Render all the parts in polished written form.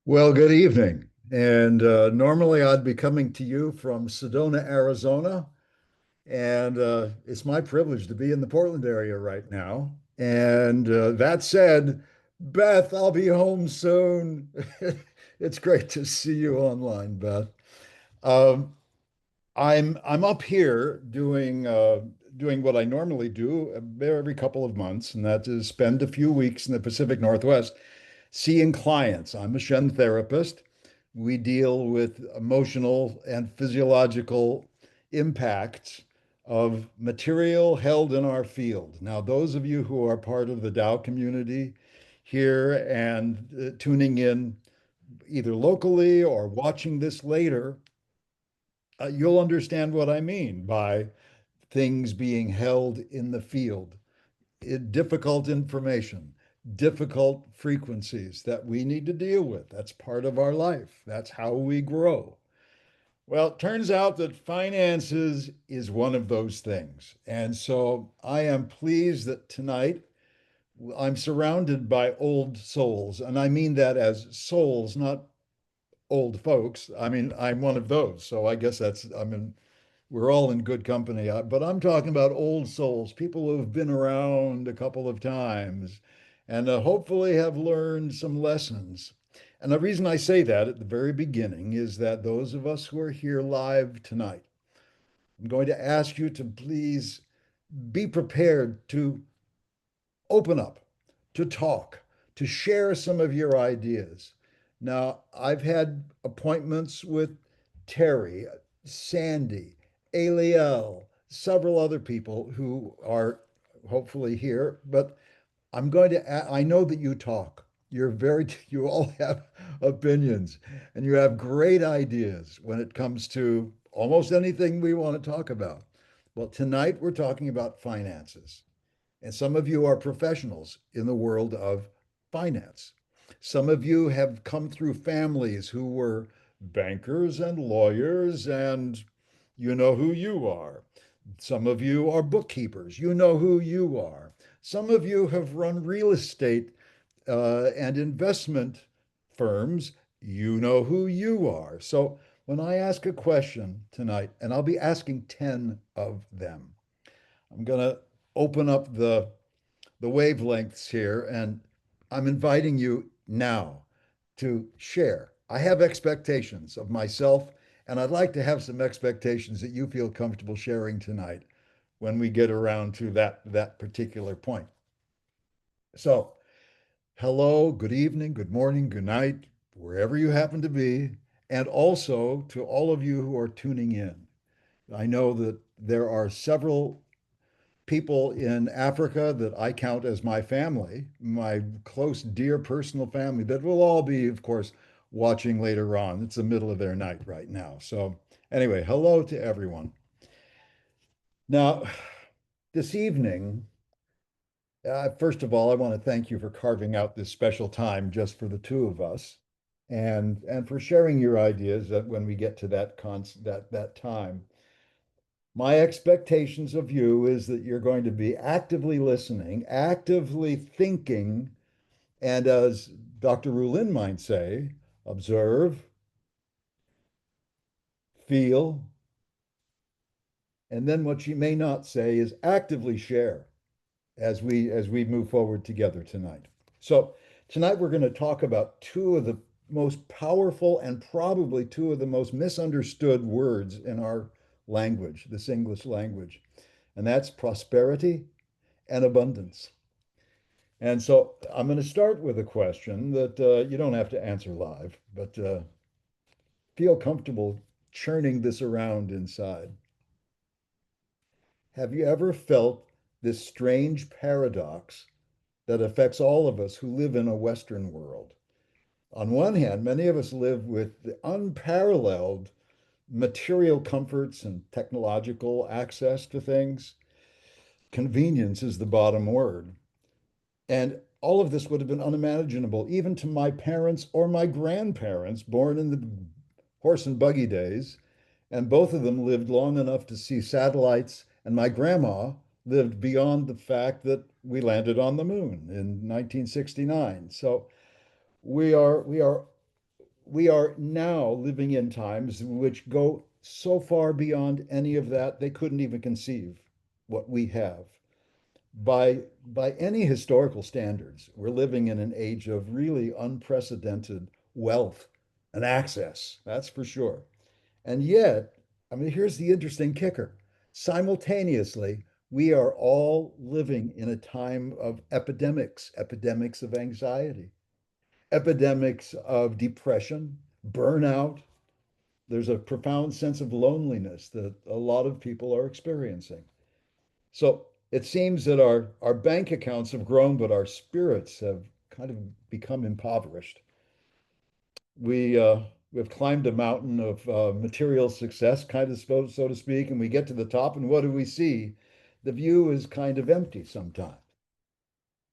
Well, good evening. And normally I'd be coming to you from Sedona, Arizona. And it's my privilege to be in the Portland area right now. And that said, Beth, I'll be home soon. It's great to see you online, Beth. Um, I'm up here doing what I normally do every couple of months, and that is spend a few weeks in the Pacific Northwest seeing clients. I'm a SHEN therapist. We deal with emotional and physiological impacts of material held in our field. Now, those of you who are part of the Tao community here and tuning in either locally or watching this later, you'll understand what I mean by things being held in the field. Difficult information, difficult frequencies that we need to deal with. That's part of our life. That's how we grow. Well, it turns out that finances is one of those things. And so I am pleased that tonight I'm surrounded by old souls. And I mean that as souls, not old folks. I mean, I'm one of those. So I guess we're all in good company. But I'm talking about old souls, people who have been around a couple of times and hopefully have learned some lessons. And the reason I say that at the very beginning is that those of us who are here live tonight, I'm going to ask you to please be prepared to open up, to talk, to share some of your ideas. Now, I've had appointments with Terry, Sandy, Aliel, several other people who are hopefully here, but I know that you talk. You all have opinions and you have great ideas when it comes to almost anything we want to talk about. Well, tonight we're talking about finances. And some of you are professionals in the world of finance. Some of you have come through families who were bankers and lawyers, and you know who you are. Some of you are bookkeepers. You know who you are. Some of you have run real estate and investment firms. You know who you are. So when I ask a question tonight, and I'll be asking 10 of them, I'm going to open up the wavelengths here, and I'm inviting you now to share. I have expectations of myself, and I'd like to have some expectations that you feel comfortable sharing tonight when we get around to that particular point. So, hello, good evening, good morning, good night, wherever you happen to be, and also to all of you who are tuning in. I know that there are several people in Africa that I count as my family, my close, dear personal family, that will all be, of course, watching later on. It's the middle of their night right now. So, anyway, hello to everyone. Now, this evening, first of all, I want to thank you for carving out this special time just for the two of us and for sharing your ideas that when we get to that time. My expectations of you is that you're going to be actively listening, actively thinking, and as Dr. Rulin might say, observe, feel, and then what she may not say is actively share as we move forward together tonight. So tonight we're going to talk about two of the most powerful and probably two of the most misunderstood words in our language, this English language, and that's prosperity and abundance. And so I'm going to start with a question that you don't have to answer live, but feel comfortable churning this around inside. Have you ever felt this strange paradox that affects all of us who live in a Western world? On one hand, many of us live with the unparalleled material comforts and technological access to things. Convenience is the bottom word. And all of this would have been unimaginable, even to my parents or my grandparents, born in the horse and buggy days. And both of them lived long enough to see satellites. And my grandma lived beyond the fact that we landed on the moon in 1969. So we are we are we are now living in times which go so far beyond any of that they couldn't even conceive what we have. By any historical standards, we're living in an age of really unprecedented wealth and access, that's for sure. And yet, I mean, here's the interesting kicker. Simultaneously, we are all living in a time of epidemics, epidemics of anxiety, epidemics of depression, burnout. There's a profound sense of loneliness that a lot of people are experiencing. So it seems that our bank accounts have grown, but our spirits have kind of become impoverished. We we've climbed a mountain of material success, kind of so to speak, and we get to the top, and what do we see? The view is kind of empty sometimes.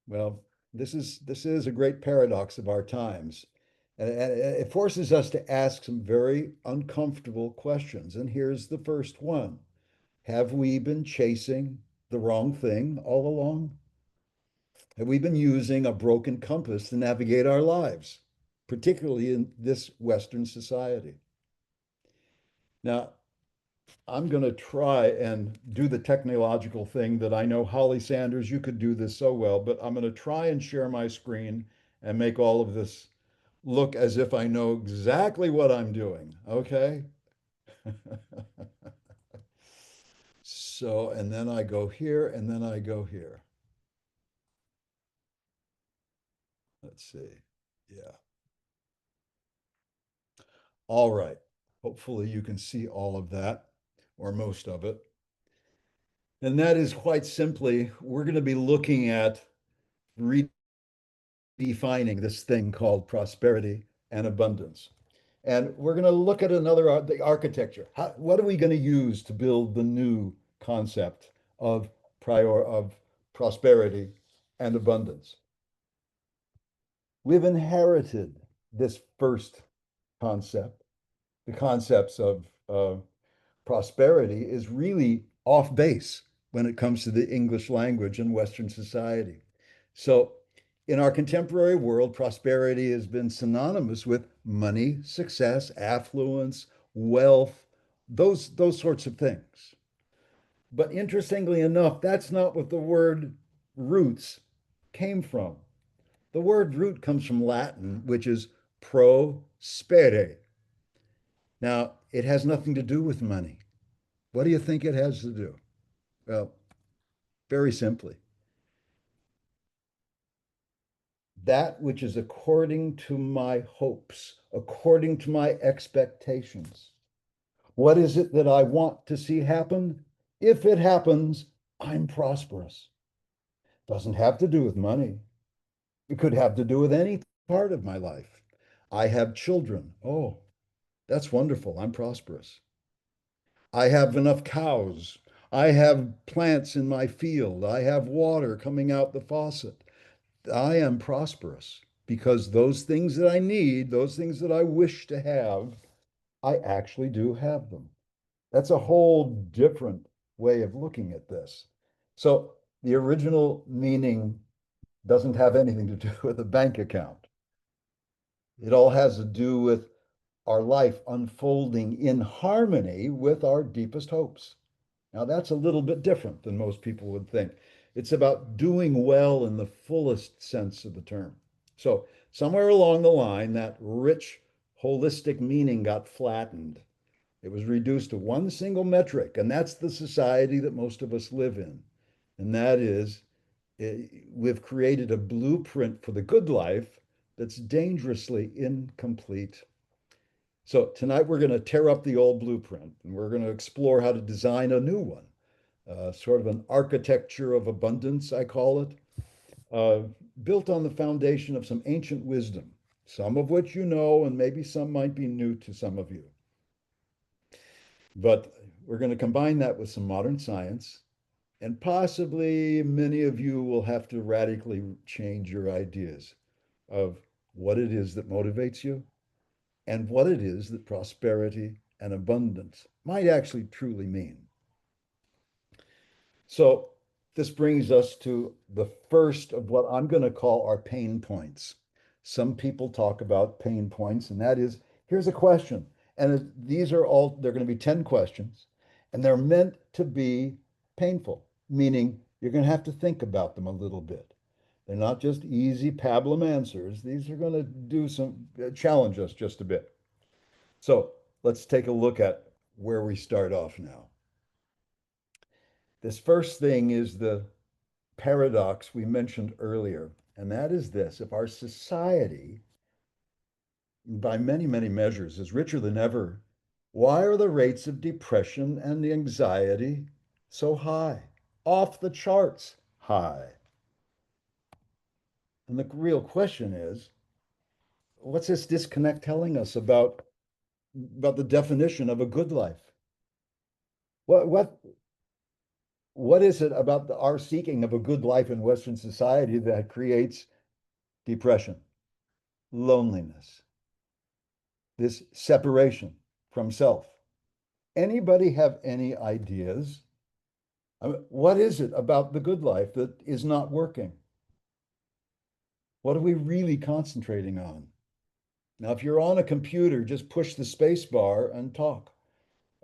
Well, this is a great paradox of our times, and it forces us to ask some very uncomfortable questions. And here's the first one: have we been chasing the wrong thing all along? Have we been using a broken compass to navigate our lives, particularly in this Western society? Now, I'm going to try and do the technological thing that I know, Holly Sanders, you could do this so well, but I'm going to try and share my screen and make all of this look as if I know exactly what I'm doing. Okay. So, and then I go here and then I go here. Let's see. Yeah. All right. Hopefully you can see all of that or most of it. And that is quite simply, we're going to be looking at redefining this thing called prosperity and abundance. And we're going to look at the architecture. What are we going to use to build the new concept of of prosperity and abundance? We've inherited this first concept, the concepts of prosperity is really off base when it comes to the English language in Western society. So, in our contemporary world, prosperity has been synonymous with money, success, affluence, wealth, those sorts of things. But interestingly enough, that's not what the word roots came from. The word root comes from Latin, which is prospere. Now, it has nothing to do with money. What do you think it has to do? Well, very simply, that which is according to my hopes, according to my expectations. What is it that I want to see happen? If it happens, I'm prosperous. Doesn't have to do with money. It could have to do with any part of my life. I have children. Oh, that's wonderful. I'm prosperous. I have enough cows. I have plants in my field. I have water coming out the faucet. I am prosperous because those things that I need, those things that I wish to have, I actually do have them. That's a whole different way of looking at this. So the original meaning doesn't have anything to do with a bank account. It all has to do with our life unfolding in harmony with our deepest hopes. Now, that's a little bit different than most people would think. It's about doing well in the fullest sense of the term. So, somewhere along the line, that rich, holistic meaning got flattened. It was reduced to one single metric, and that's the society that most of us live in. And that is, we've created a blueprint for the good life that's dangerously incomplete. So, tonight we're going to tear up the old blueprint and we're going to explore how to design a new one, sort of an architecture of abundance, I call it, uh, built on the foundation of some ancient wisdom, some of which you know, and maybe some might be new to some of you. But we're going to combine that with some modern science And possibly many of you will have to radically change your ideas of what it is that motivates you and what it is that prosperity and abundance might actually truly mean. So, this brings us to the first of what I'm going to call our pain points. Some people talk about pain points, and that is here's a question. And these are all, they're going to be 10 questions, and they're meant to be painful, meaning you're going to have to think about them a little bit. They're not just easy pablum answers. These are going to do some challenge us just a bit. So let's take a look at where we start off now. This first thing is the paradox we mentioned earlier, and that is this: if our society, by many, many measures, is richer than ever, why are the rates of depression and anxiety so high? Off the charts high. And the real question is, what's this disconnect telling us about the definition of a good life? What what what is it about our seeking of a good life in Western society that creates depression, loneliness, this separation from self? Anybody have any ideas? I mean, what is it about the good life that is not working? What are we really concentrating on? Now, if you're on a computer, just push the space bar and talk.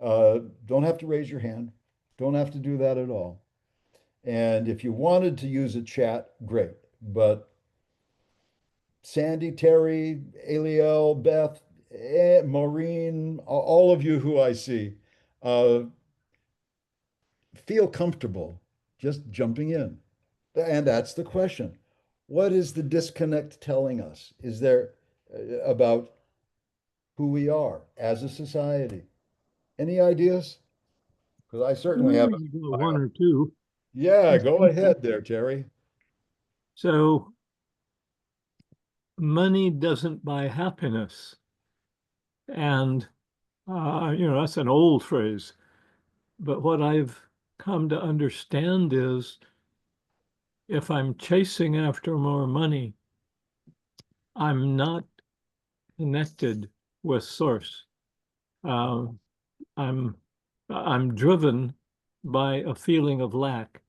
Don't have to raise your hand. Don't have to do that at all. And if you wanted to use a chat, great. But Sandy, Terry, Aliel, Beth, Maureen, all of you who I see, uh, feel comfortable just jumping in. And that's the question. What is the disconnect telling us? Is there about who we are as a society? Any ideas? Because I certainly have. You got one or two. Yeah, I go think ahead there, Terry. so. Money doesn't buy happiness, and that's an old phrase. But what I've come to understand is, if I'm chasing after more money, I'm not connected with source. Uh, I'm I'm driven by a feeling of lack.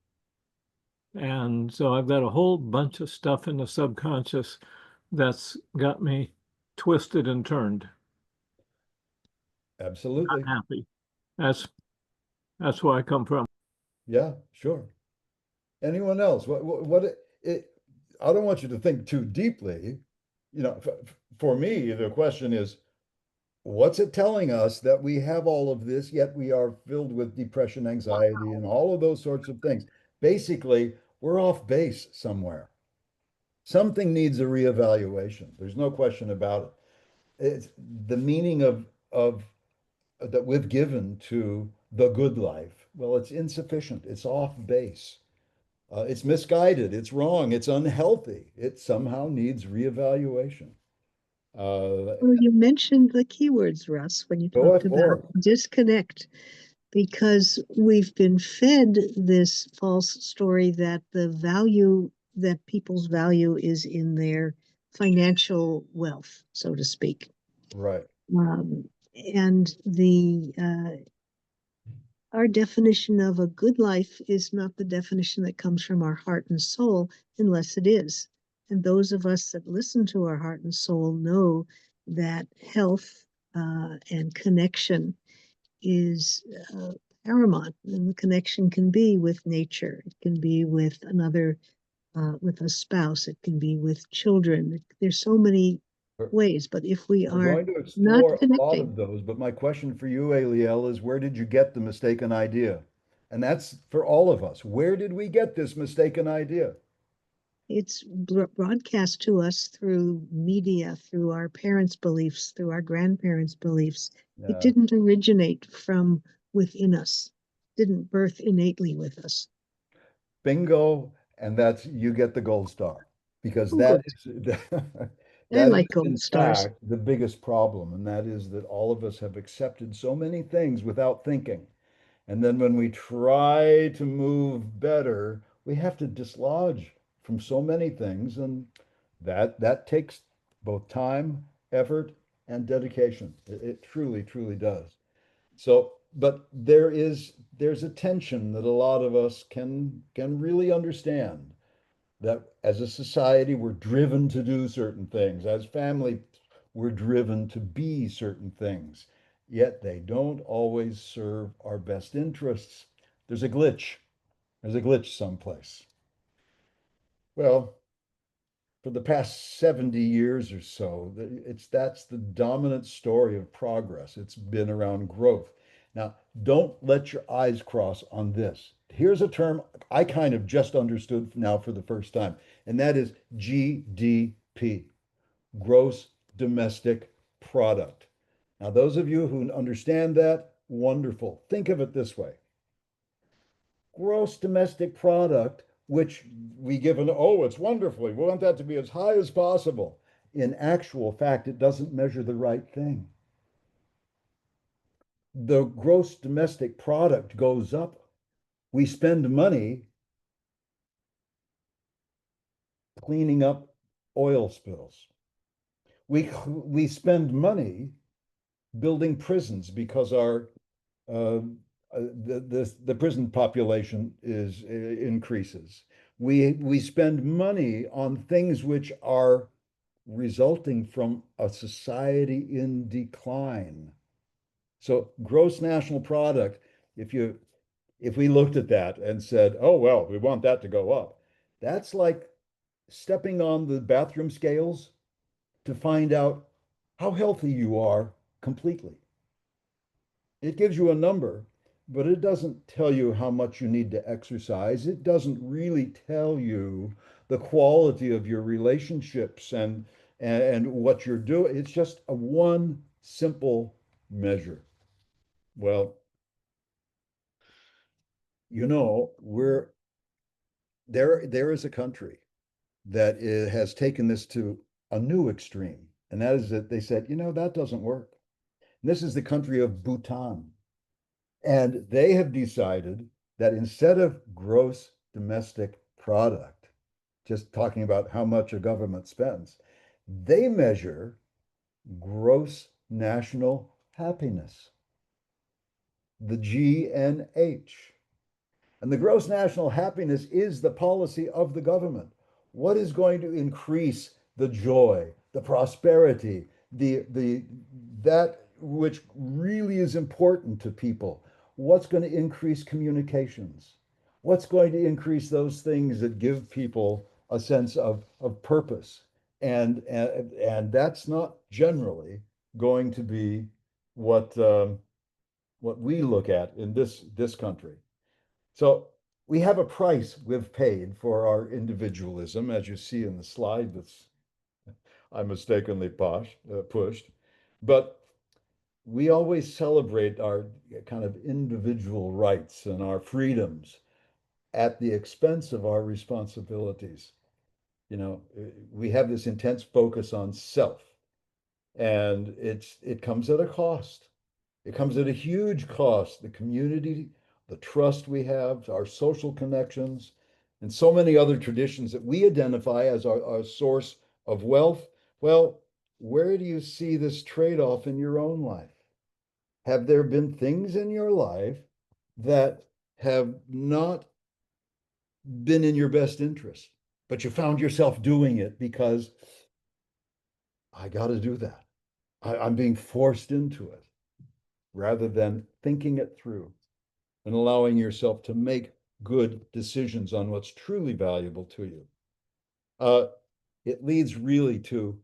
And so I've got a whole bunch of stuff in the subconscious that's got me twisted and turned, not Absolutely. happy. That's that's where I come from. Yeah, sure. Anyone else? I don't want you to think too deeply. For me, the question is, what's it telling us that we have all of this, yet we are filled with depression, anxiety, and all of those sorts of things? Basically, we're off base somewhere. Something needs a reevaluation. There's no question about it. It's the meaning of that we've given to the good life. Well, it's insufficient. It's off base. It's misguided. It's wrong. It's unhealthy. It somehow needs reevaluation. Uh, Well, you mentioned the keywords, Russ, when you Go talked about for disconnect, because we've been fed this false story that that people's value is in their financial wealth, so to speak. right. Um, and the our definition of a good life is not the definition that comes from our heart and soul, unless it is. And those of us that listen to our heart and soul know that health and connection is paramount. And the connection can be with nature, it can be with another, with a spouse, it can be with children. There's so many We're ways, but if we we're are going to not explore a lot connecting, of those, but my question for you, Aliel, is where did you get the mistaken idea? And that's for all of us. Where did we get this mistaken idea? it's broadcast to us through media, through our parents' beliefs, through our grandparents' beliefs. It Yeah, didn't originate from within us, didn't birth innately with us. bingo, and that's you get the gold star because Oh, good. I that is like gold in stars. fact the biggest problem, and that is that all of us have accepted so many things without thinking. And then when we try to move better, we have to dislodge from so many things, and that takes both time, effort, and dedication. It truly, truly does. So, but there's a tension that a lot of us can really understand that as a society we're driven to do certain things, as family we're driven to be certain things, yet they don't always serve our best interests. There's a glitch. There's a glitch someplace. Well, for the past 70 years or so, that's the dominant story of progress. It's been around growth. Now, don't let your eyes cross on this. Here's a term I kind of just understood now for the first time, and that is GDP, gross domestic product. Now, those of you who understand that, wonderful. Think of it this way: gross domestic product, which we give an, oh, it's wonderfully, we want that to be as high as possible. In actual fact, it doesn't measure the right thing. The gross domestic product goes up. We spend money cleaning up oil spills. We spend money building prisons because our uh, the prison population is increases. We spend money on things which are resulting from a society in decline. So gross national product, if you if we looked at that and said, oh well, we want that to go up, that's like stepping on the bathroom scales to find out how healthy you are completely. It gives you a number, but it doesn't tell you how much you need to exercise. It doesn't really tell you the quality of your relationships and what you're doing. It's just a one simple measure. Well, we're there is a country that has taken this to a new extreme, and that is that they said, that doesn't work. And this is the country of Bhutan. And they have decided that instead of gross domestic product, just talking about how much a government spends, they measure gross national happiness, the GNH. And the gross national happiness is the policy of the government. What is going to increase the joy, the prosperity, the that which really is important to people? What's going to increase communications? What's going to increase those things that give people a sense of purpose? And that's not generally going to be what what we look at in this country. So we have a price we've paid for our individualism, as you see in the slide that's I mistakenly pushed. But we always celebrate our kind of individual rights and our freedoms at the expense of our responsibilities. We have this intense focus on self, and it comes at a cost. It comes at a huge cost. The community, the trust we have, our social connections, and so many other traditions that we identify as our source of wealth. Well, where do you see this trade-off in your own life? Have there been things in your life that have not been in your best interest, but you found yourself doing it because I got to do that? I'm being forced into it rather than thinking it through and allowing yourself to make good decisions on what's truly valuable to you. Uh, it leads really to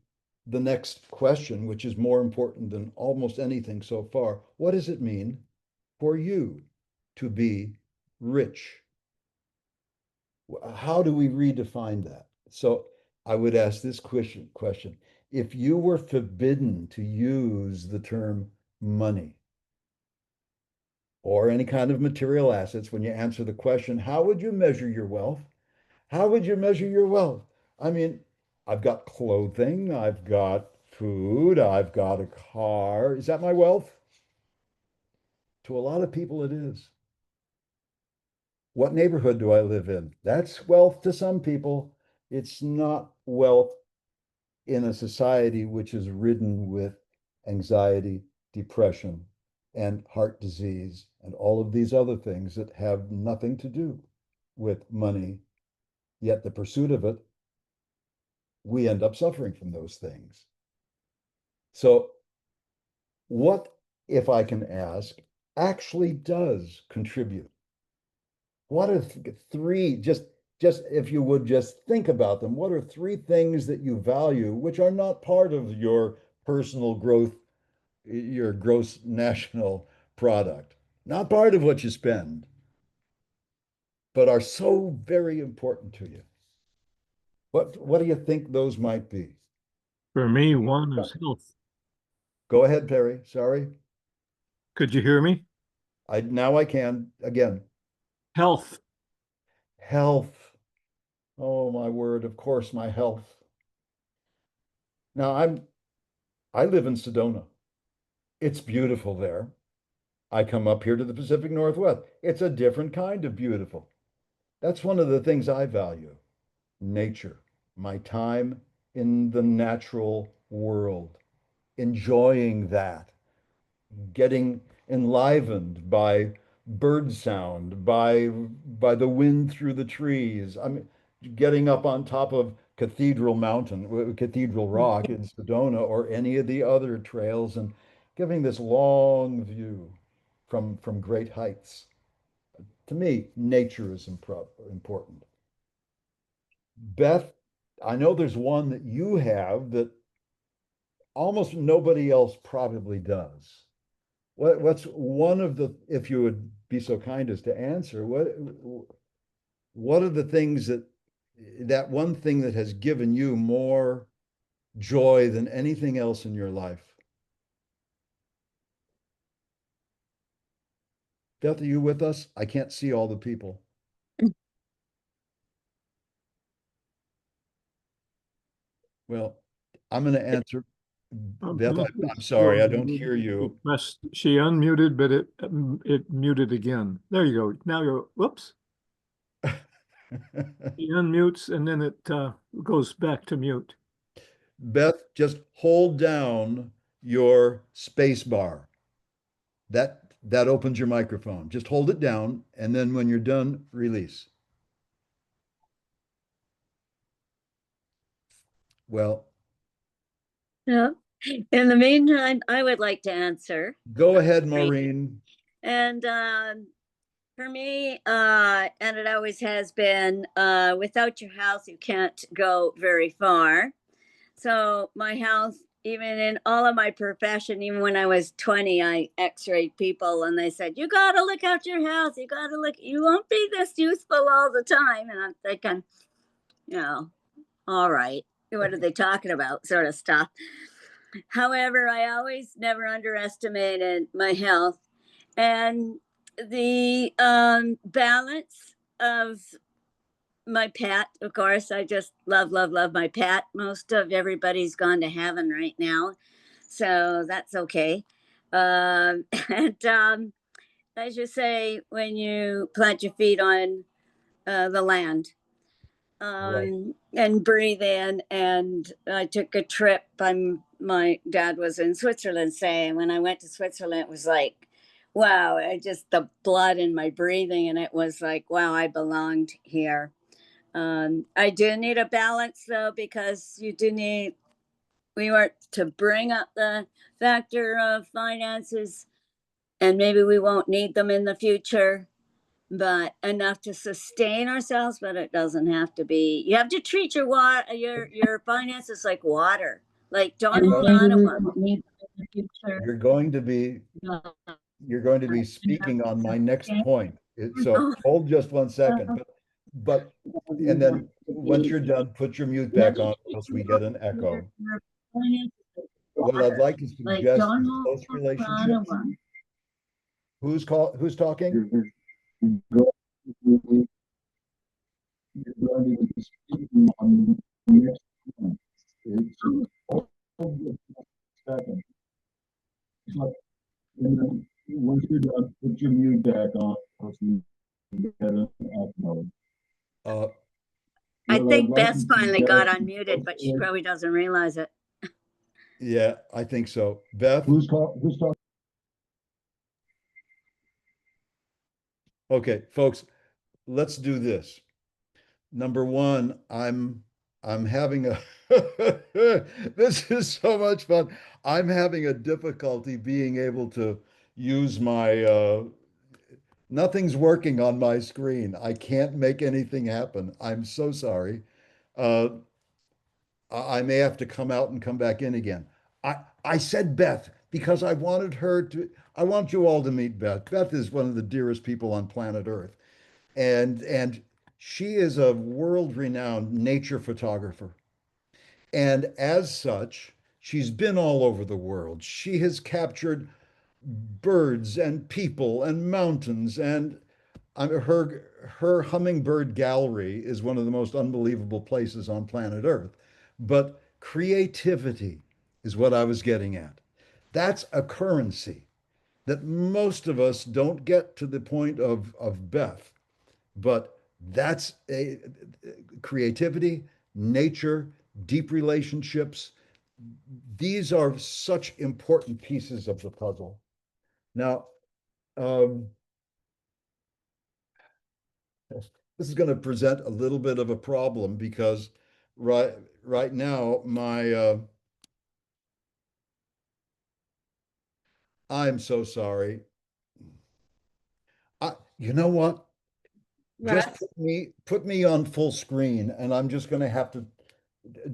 the next question, which is more important than almost anything so far. What does it mean for you to be rich? How do we redefine that? So I would ask this question. If you were forbidden to use the term money or any kind of material assets when you answer the question, how would you measure your wealth? How would you measure your wealth? I mean, I've got clothing, I've got food, I've got a car. Is that my wealth? To a lot of people, it is. What neighborhood do I live in? That's wealth to some people. It's not wealth in a society which is ridden with anxiety, depression, and heart disease, and all of these other things that have nothing to do with money, yet the pursuit of it, we end up suffering from those things. So, what, if I can ask, actually does contribute? What are three, just if you would just think about them, what are three things that you value which are not part of your personal growth, your gross national product, not part of what you spend, but are so very important to you? What do you think those might be? For me, one is health. Go ahead, Perry. Sorry. Could you hear me? Now I can again. Health. Health. Oh my word, of course, my health. Now I live in Sedona. It's beautiful there. I come up here to the Pacific Northwest. It's a different kind of beautiful. That's one of the things I value. Nature, my time in the natural world, enjoying that, getting enlivened by bird sound, by the wind through the trees. I mean, getting up on top of Cathedral Mountain, Cathedral Rock in Sedona, or any of the other trails, and giving this long view from great heights. To me, nature is important. Beth, I know there's one that you have that almost nobody else probably does. What's one of the, if you would be so kind as to answer, what are the things that one thing that has given you more joy than anything else in your life? Beth, are you with us? I can't see all the people. Well, I'm going to answer. Beth, Beth I'm is still sorry, I don't unmuted. hear you. She unmuted, but it muted again. There you go. Now you're, whoops. She unmutes and then it goes back to mute. Beth, just hold down your space bar. That opens your microphone. Just hold it down, and then when you're done, release. Well, Yeah. In the meantime, I would like to answer. go ahead, Maureen. And for me, and it always has been, without your house, you can't go very far. So my house, even in all of my profession, even when I was 20, I x-rayed people and they said, you got to look out your house. You got to look, you won't be this useful all the time. And I'm thinking, you know, all right, what are they talking about? Sort of stuff. However, I always never underestimated my health and the balance of my pet. Of course, I just love, love, love my pet. Most of everybody's gone to heaven right now, so that's okay. And as you say, when you plant your feet on the land, Right. and breathe in. And I took a trip. My dad was in Switzerland, saying when I went to Switzerland, it was like, wow, I just the blood in my breathing, and it was like, wow, I belonged here. I do need a balance though, because you do need. We were to bring up the factor of finances, and maybe we won't need them in the future, but enough to sustain ourselves. But it doesn't have to be. You have to treat your water, your finances like water. Like don't hold on to them. You're going to be you're going to be speaking on my next point. So hold just 1 second. But and then once you're done, put your mute back on, else we get an echo. What I'd like to suggest is close relationships. Who's talking? Once you're done, put your mute back on. Uh, I think Beth finally got unmuted, but she probably doesn't realize it. yeah, I think so. Beth? Who's talking? Okay, folks, let's do this. Number one, I'm having a this is so much fun. I'm having a difficulty being able to use my nothing's working on my screen. I can't make anything happen. I'm so sorry. Uh, I may have to come out and come back in again. I said Beth because I wanted her to, I want you all to meet Beth. Beth is one of the dearest people on planet Earth. And she is a world-renowned nature photographer. And as such, she's been all over the world. She has captured birds and people and mountains and her hummingbird gallery is one of the most unbelievable places on planet Earth. But creativity is what I was getting at. That's a currency that most of us don't get to the point of Beth, but that's a creativity, nature, deep relationships. These are such important pieces of the puzzle. Now, um, this is going to present a little bit of a problem because right now I'm so sorry. You know what? Just Russ? put me on full screen, and I'm just going to have to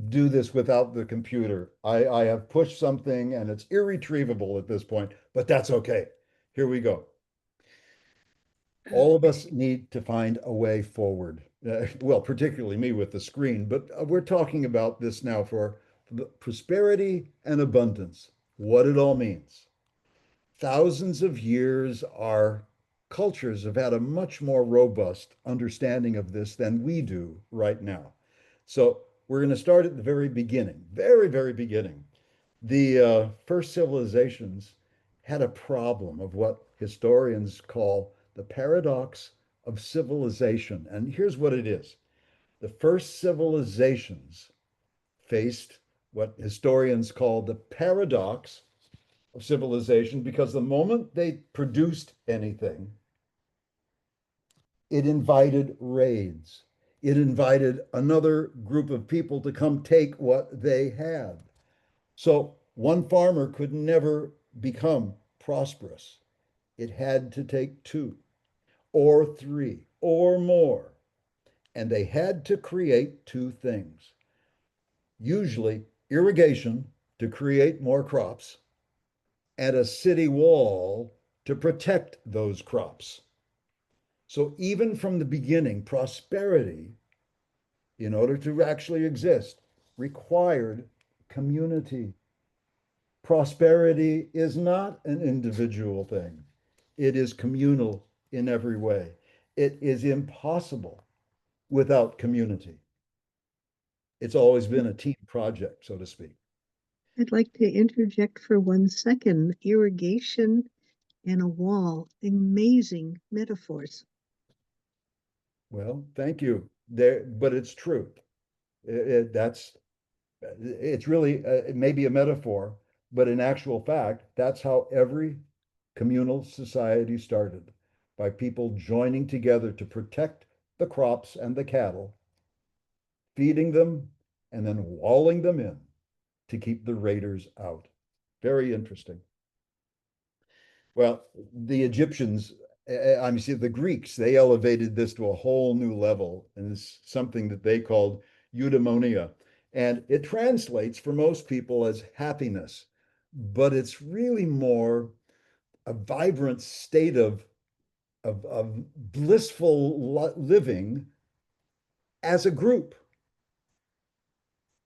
do this without the computer. I have pushed something, and it's irretrievable at this point, but that's okay. Here we go. All of us need to find a way forward. Well, particularly me with the screen, but we're talking about this now for the prosperity and abundance, what it all means. Thousands of years, our cultures have had a much more robust understanding of this than we do right now. So we're going to start at the very beginning, very, very beginning. The first civilizations had a problem of what historians call the paradox of civilization. And here's what it is. The first civilizations faced what historians call the paradox of civilization because the moment they produced anything, it invited raids. It invited another group of people to come take what they had. So one farmer could never become prosperous. It had to take two or three or more. And they had to create two things, usually irrigation to create more crops and a city wall to protect those crops. So even from the beginning, prosperity, in order to actually exist, required community. Prosperity is not an individual thing. It is communal in every way. It is impossible without community. It's always been a team project, so to speak. I'd like to interject for 1 second. Irrigation and a wall, amazing metaphors. Well, thank you. There, but it's true. That's it's really it may be a metaphor, but in actual fact, that's how every communal society started, by people joining together to protect the crops and the cattle, feeding them, and then walling them in to keep the raiders out. Very interesting. Well, the Egyptians, I'm see the Greeks, they elevated this to a whole new level, and it's something that they called eudaimonia. And it translates for most people as happiness, but it's really more a vibrant state of blissful living as a group.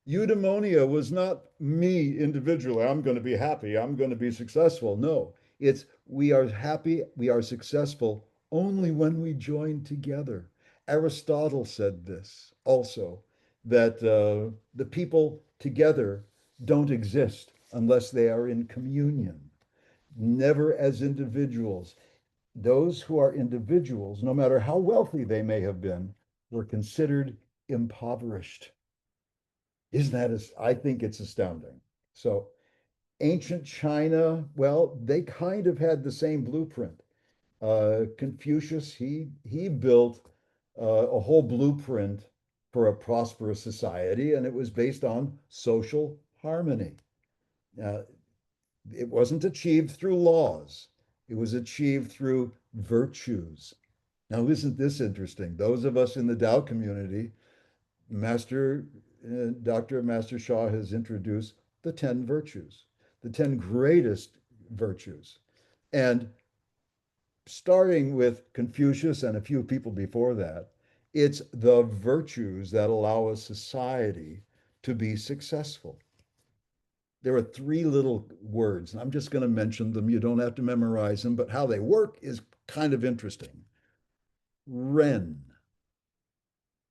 Eudaimonia was not me individually. I'm going to be happy. I'm going to be successful. No, it's we are happy, we are successful only when we join together. Aristotle said this also, that the people together don't exist unless they are in communion, never as individuals. those who are individuals, no matter how wealthy they may have been, were considered impoverished. Isn't that, I think it's astounding. So ancient China, well, they kind of had the same blueprint. Confucius, he built a whole blueprint for a prosperous society, and it was based on social harmony. Uh, it wasn't achieved through laws, it was achieved through virtues. Now, isn't this interesting? Those of us in the Tao community, Master Dr. Master Shah has introduced the 10 virtues, the 10 greatest virtues. And starting with Confucius and a few people before that, it's the virtues that allow a society to be successful. There are three little words, and I'm just going to mention them. You don't have to memorize them, but how they work is kind of interesting. Ren.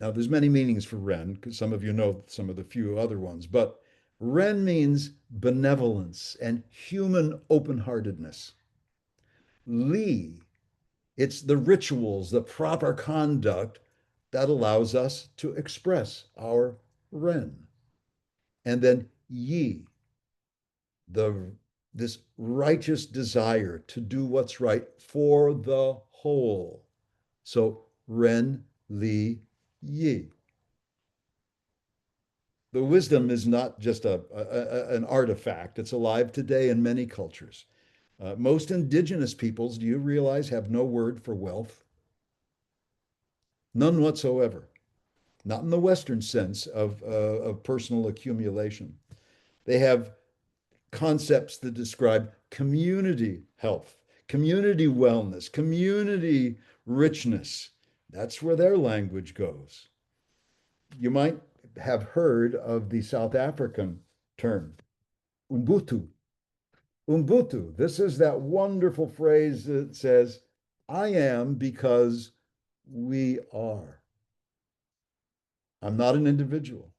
Now, there's many meanings for Ren, because some of you know some of the few other ones, but Ren means benevolence and human open-heartedness. Li, it's the rituals, the proper conduct that allows us to express our Ren. And then Yi, the this righteous desire to do what's right for the whole. So Ren, Li, Yi. The wisdom is not just an artifact, it's alive today in many cultures. Most indigenous peoples, do you realize, have no word for wealth? None whatsoever. Not in the Western sense of personal accumulation. They have concepts that describe community health, community wellness, community richness. That's where their language goes. You might have heard of the South African term, Ubuntu. Ubuntu. This is that wonderful phrase that says, I am because we are. I'm not an individual.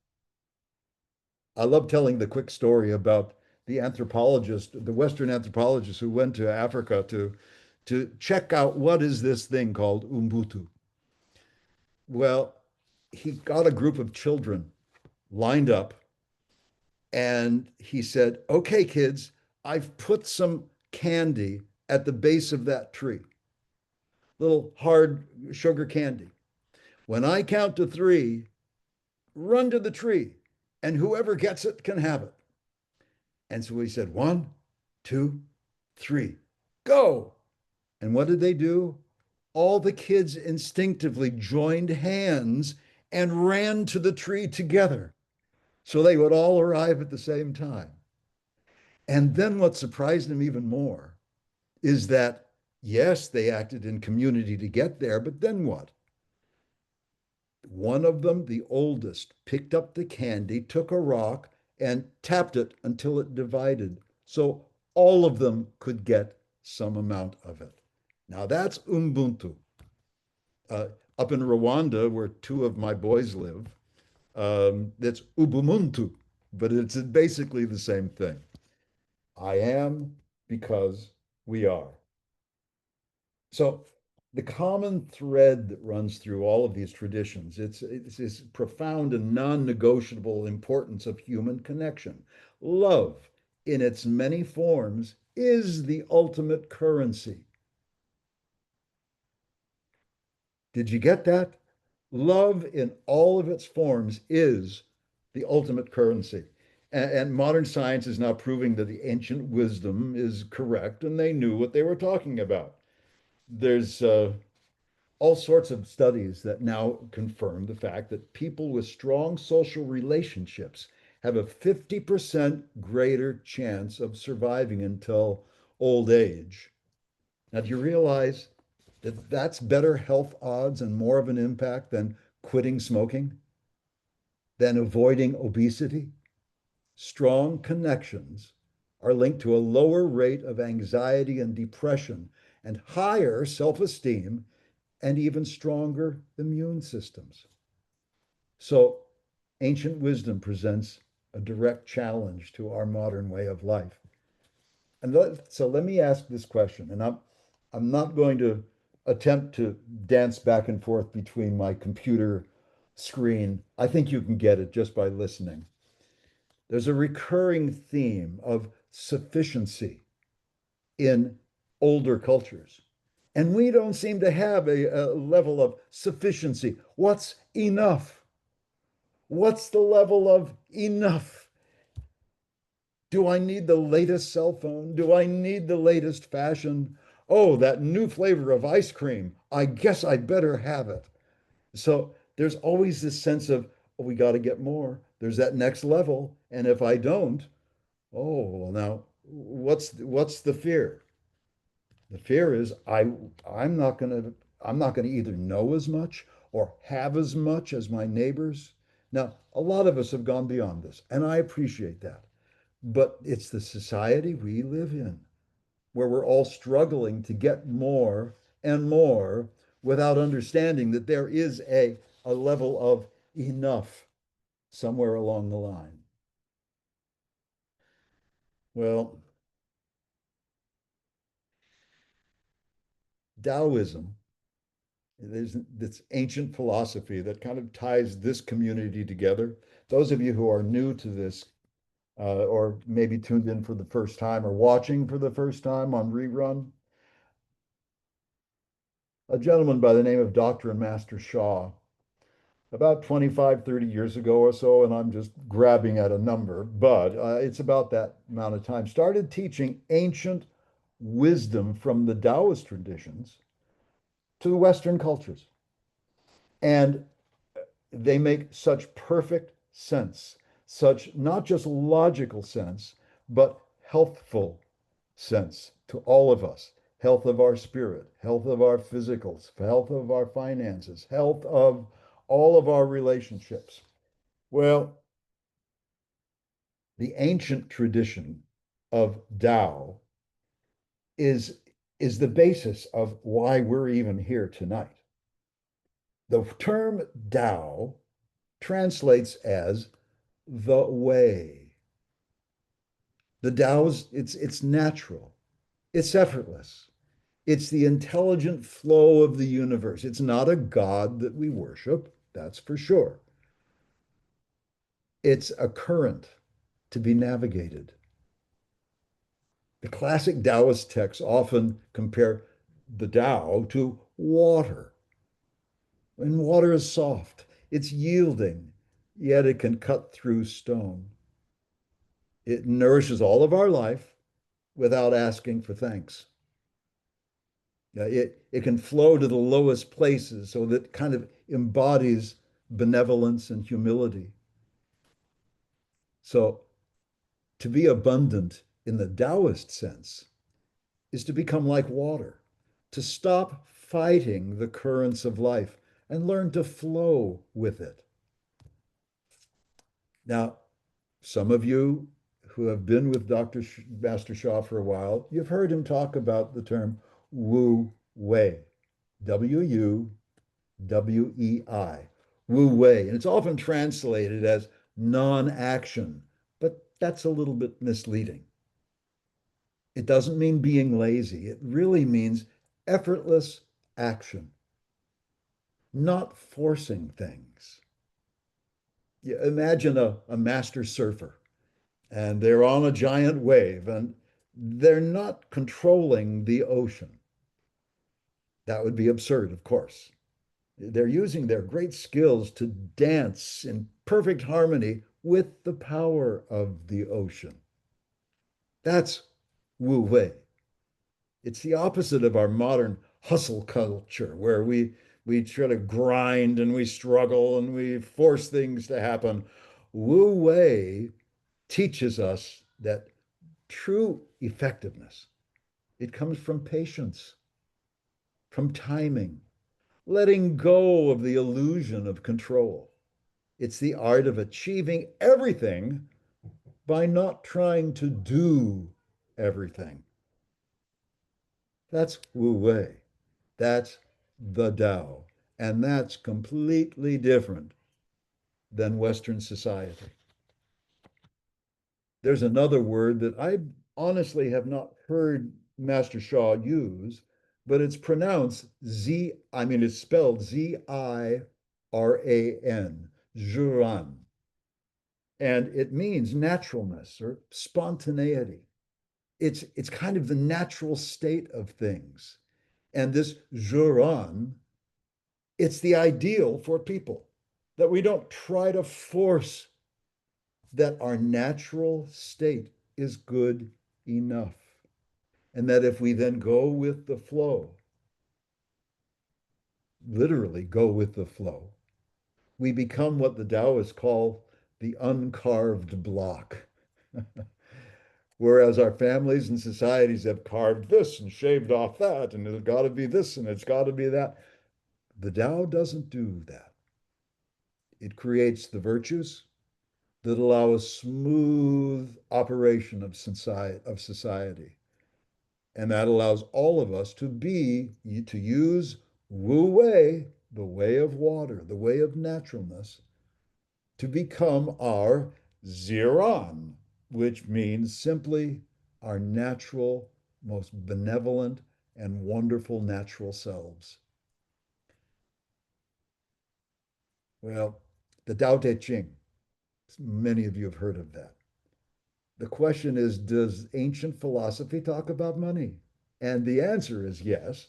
I love telling the quick story about the anthropologist, the Western anthropologist who went to Africa to check out what is this thing called Ubuntu. Well, he got a group of children lined up and he said, okay, kids, I've put some candy at the base of that tree, little hard sugar candy. When I count to three, run to the tree, and whoever gets it can have it. And so he said, one, two, three, go. And what did they do? All the kids instinctively joined hands and ran to the tree together so they would all arrive at the same time. And then what surprised him even more is that, yes, they acted in community to get there, but then what? One of them, the oldest, picked up the candy, took a rock, and tapped it until it divided. So all of them could get some amount of it. Now that's Ubuntu. Up in Rwanda, where two of my boys live, that's Ubuntu, but it's basically the same thing. I am because we are. So the common thread that runs through all of these traditions, it's this profound and non-negotiable importance of human connection. Love, in its many forms, is the ultimate currency. Did you get that? Love in all of its forms is the ultimate currency. And modern science is now proving that the ancient wisdom is correct and they knew what they were talking about. There's all sorts of studies that now confirm the fact that people with strong social relationships have a 50% greater chance of surviving until old age. Now, do you realize that that's better health odds and more of an impact than quitting smoking, than avoiding obesity? Strong connections are linked to a lower rate of anxiety and depression and higher self-esteem and even stronger immune systems. So ancient wisdom presents a direct challenge to our modern way of life. And so let me ask this question, and I'm not going to attempt to dance back and forth between my computer screen. I think you can get it just by listening. There's a recurring theme of sufficiency in older cultures. And we don't seem to have a level of sufficiency. What's enough? What's the level of enough? Do I need the latest cell phone? Do I need the latest fashion? Oh, that new flavor of ice cream. I guess I'd better have it. So there's always this sense of, oh, we got to get more. There's that next level. And if I don't, oh, well, now what's the fear? The fear is I'm not gonna either know as much or have as much as my neighbors. Now, a lot of us have gone beyond this, and I appreciate that. But it's the society we live in where we're all struggling to get more and more without understanding that there is a level of enough somewhere along the line. Well, Taoism, there's this ancient philosophy that kind of ties this community together. Those of you who are new to this, or maybe tuned in for the first time or watching for the first time on rerun, a gentleman by the name of Dr. and Master Shaw, about 25, 30 years ago or so, and I'm just grabbing at a number, but it's about that amount of time, started teaching ancient wisdom from the Taoist traditions to the Western cultures. And they make such perfect sense, such not just logical sense, but healthful sense to all of us. Health of our spirit, health of our physicals, health of our finances, health of all of our relationships. Well, the ancient tradition of Tao is, is the basis of why we're even here tonight. The term Tao translates as the way. The Tao's, it's natural, it's effortless, it's the intelligent flow of the universe. It's not a God that we worship, that's for sure. It's a current to be navigated. The classic Taoist texts often compare the Tao to water. And water is soft, it's yielding, yet it can cut through stone. It nourishes all of our life without asking for thanks. It can flow to the lowest places, so that kind of embodies benevolence and humility. So to be abundant in the Taoist sense is to become like water, to stop fighting the currents of life and learn to flow with it. Now, some of you who have been with Master Shaw for a while, you've heard him talk about the term Wu Wei, WUWEI, Wu Wei. And it's often translated as non-action, but that's a little bit misleading. It doesn't mean being lazy. It really means effortless action, not forcing things. You imagine a master surfer, and they're on a giant wave, and they're not controlling the ocean. That would be absurd, of course. They're using their great skills to dance in perfect harmony with the power of the ocean. That's Wu Wei. It's the opposite of our modern hustle culture, where we try to grind and we struggle and we force things to happen. Wu Wei teaches us that true effectiveness, it comes from patience, from timing, letting go of the illusion of control. It's the art of achieving everything by not trying to do everything. That's Wu Wei. That's the Tao. And that's completely different than Western society. There's another word that I honestly have not heard Master Shaw use, but it's pronounced Z, I mean, it's spelled Ziran, Juran. And it means naturalness or spontaneity. It's kind of the natural state of things. And this Juran, it's the ideal for people that we don't try to force that our natural state is good enough. And that if we then go with the flow, literally go with the flow, we become what the Taoists call the uncarved block. Whereas our families and societies have carved this and shaved off that, and it's got to be this and it's got to be that. The Tao doesn't do that. It creates the virtues that allow a smooth operation of society. And that allows all of us to use Wu Wei, the way of water, the way of naturalness, to become our Ziran, which means simply our natural, most benevolent and wonderful natural selves. Well, the Tao Te Ching, many of you have heard of that. The question is, does ancient philosophy talk about money? And the answer is yes.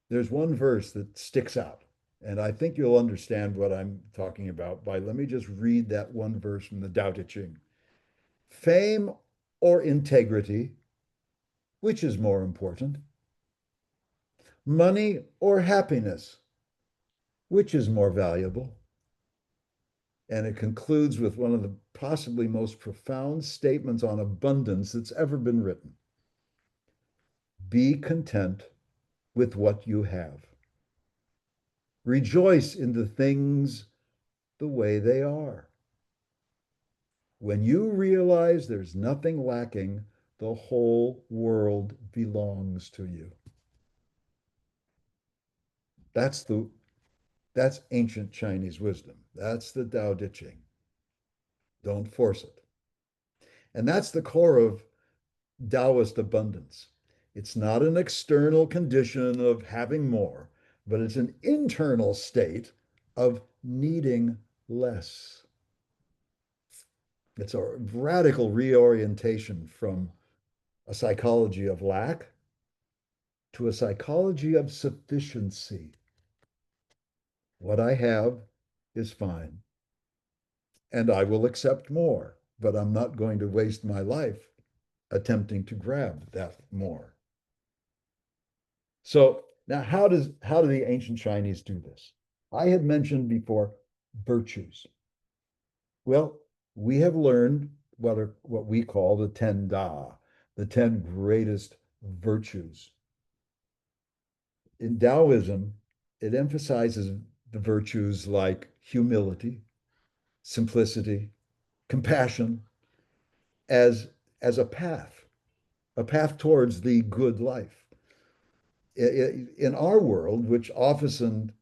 There's one verse that sticks out, and I think you'll understand what I'm talking about by let me just read that one verse from the Tao Te Ching. Fame or integrity, which is more important? Money or happiness, which is more valuable? And it concludes with one of the possibly most profound statements on abundance that's ever been written. Be content with what you have. Rejoice in the things the way they are. When you realize there's nothing lacking, the whole world belongs to you. That's ancient Chinese wisdom. That's the Tao Te Ching. Don't force it. And that's the core of Taoist abundance. It's not an external condition of having more, but it's an internal state of needing less. It's a radical reorientation from a psychology of lack to a psychology of sufficiency. What I have is fine, and I will accept more, but I'm not going to waste my life attempting to grab that more. So now how do the ancient Chinese do this? I had mentioned before virtues. Well, we have learned what we call the 10 Da, the 10 greatest virtues. In Taoism, it emphasizes the virtues like humility, simplicity, compassion as as a path towards the good life. In our world, which often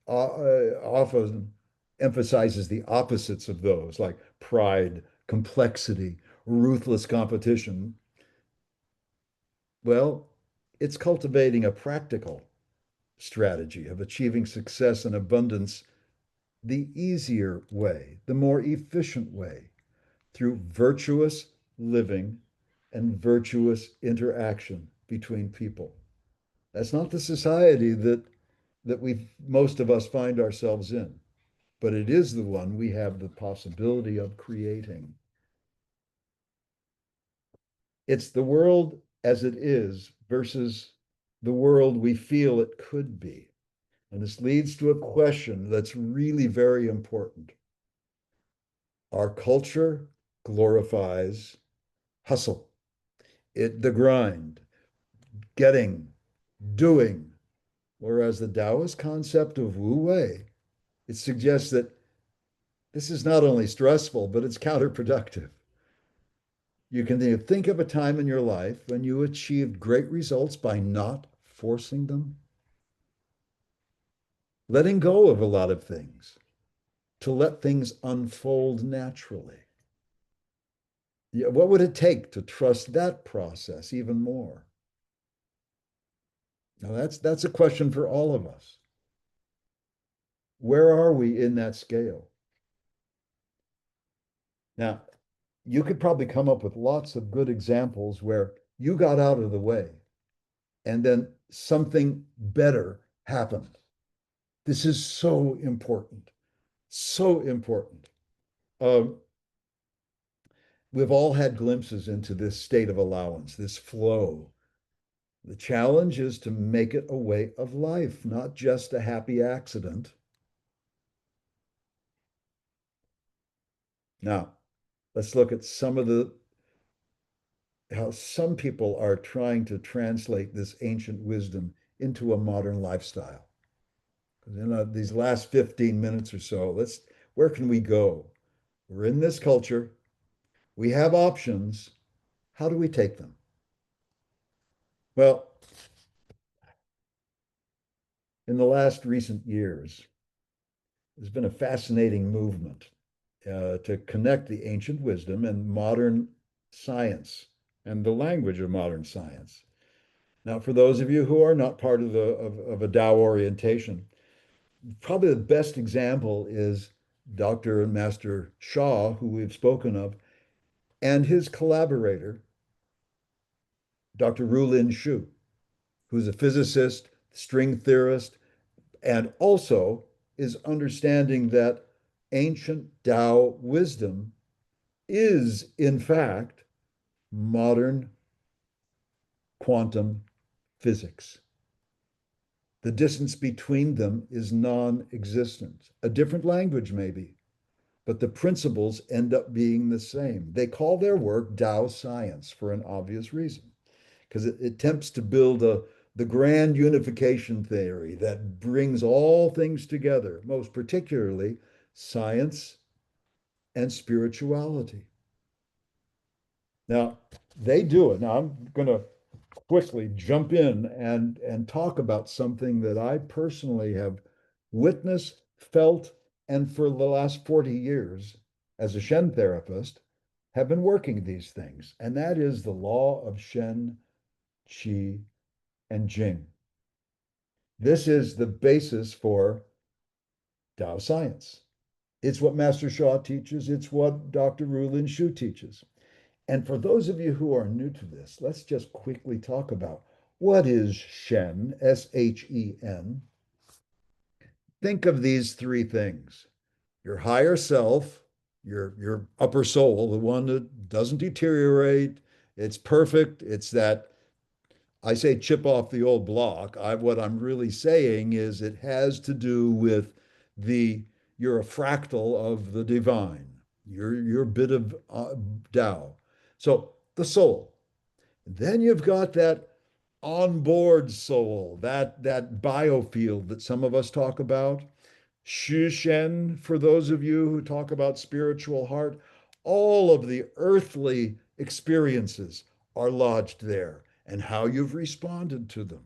emphasizes the opposites of those, like pride, complexity, ruthless competition, well, it's cultivating a practical strategy of achieving success and abundance the easier way, the more efficient way, through virtuous living and virtuous interaction between people. That's not the society that we most of us find ourselves in, but it is the one we have the possibility of creating. It's the world as it is versus the world we feel it could be. And this leads to a question that's really very important. Our culture glorifies hustle, the grind, getting, doing, whereas the Taoist concept of Wu Wei, it suggests that this is not only stressful, but it's counterproductive. You can think of a time in your life when you achieved great results by not forcing them, letting go of a lot of things, to let things unfold naturally. Yeah, what would it take to trust that process even more? Now that's a question for all of us. Where are we in that scale? Now, you could probably come up with lots of good examples where you got out of the way and then something better happened. This is so important, so important. Um, we've all had glimpses into this state of allowance, this flow. The challenge is to make it a way of life, not just a happy accident. Now, let's look at some of the how some people are trying to translate this ancient wisdom into a modern lifestyle. In these last 15 minutes or so, where can we go? We're in this culture. We have options. How do we take them? Well, in the last recent years, there's been a fascinating movement to connect the ancient wisdom and modern science and the language of modern science. Now, for those of you who are not part of a Tao orientation, probably the best example is Dr. and Master Shaw, who we've spoken of, and his collaborator, Dr. Rulin Xiu, who's a physicist, string theorist, and also is understanding that ancient Tao wisdom is, in fact, modern quantum physics. The distance between them is non existent. A different language, maybe, but the principles end up being the same. They call their work Tao science for an obvious reason, because it attempts to build the grand unification theory that brings all things together, most particularly science and spirituality. Now, they do it. Now, I'm going to quickly jump in and talk about something that I personally have witnessed, felt, and for the last 40 years as a SHEN therapist have been working these things. And that is the law of Shen, Qi, and Jing. This is the basis for Tao science. It's what Master Shaw teaches. It's what Dr. Rulin Xiu teaches. And for those of you who are new to this, let's just quickly talk about what is Shen, SHEN. Think of these three things: your higher self, your upper soul, the one that doesn't deteriorate, it's perfect, it's that I say chip off the old block. What I'm really saying is it has to do with the you're a fractal of the divine. You're a bit of Tao. So the soul. Then you've got that onboard soul, that biofield that some of us talk about. Shu Shen, for those of you who talk about spiritual heart, all of the earthly experiences are lodged there and how you've responded to them.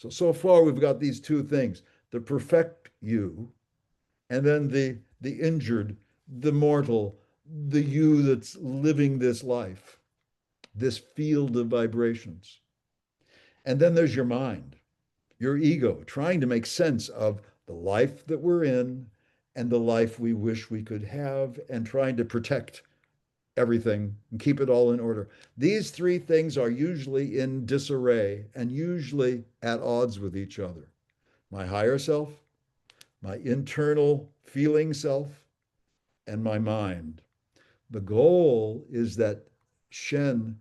So far we've got these two things: the perfect you, and then the injured, the mortal, the you that's living this life, this field of vibrations. And then there's your mind, your ego, trying to make sense of the life that we're in and the life we wish we could have, and trying to protect everything and keep it all in order. These three things are usually in disarray and usually at odds with each other: my higher self, my internal feeling self, and my mind. The goal is that Shen,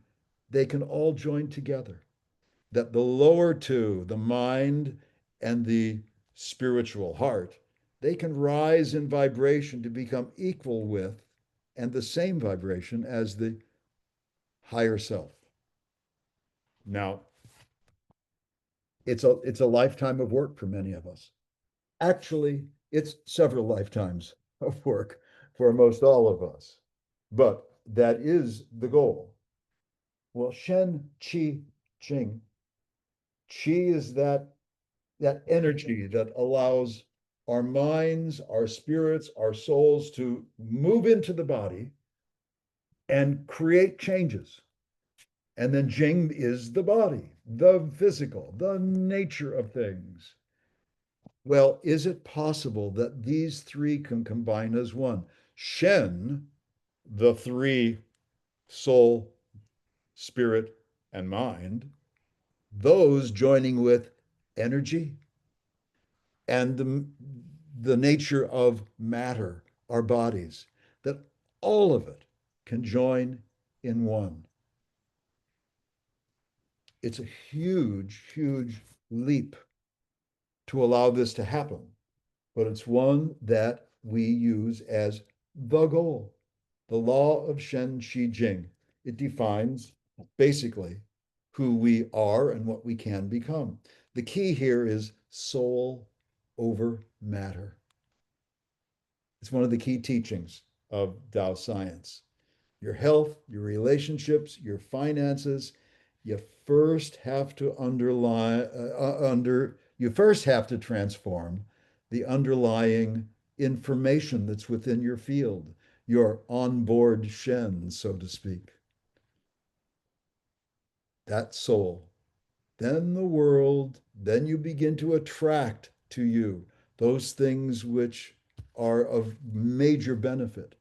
they can all join together, that the lower two, the mind and the spiritual heart, they can rise in vibration to become equal with and the same vibration as the higher self. Now, it's a lifetime of work for many of us. Actually, it's several lifetimes of work for most all of us. But that is the goal. Well, Shen, Qi, Jing. Qi is that energy that allows our minds, our spirits, our souls to move into the body and create changes. And then Jing is the body. the physical, the nature of things. Well, is it possible that these three can combine as one? Shen, the three, soul, spirit, and mind, those joining with energy and the nature of matter, our bodies, that all of it can join in one. It's a huge, huge leap to allow this to happen, but it's one that we use as the goal. The law of Shen Qi Jing. It defines basically who we are and what we can become. The key here is soul over matter. It's one of the key teachings of Tao science. Your health, your relationships, your finances, you first have to you first have to transform the underlying information that's within your field, your onboard Shen, so to speak. That soul. Then the world, then you begin to attract to you those things which are of major benefit.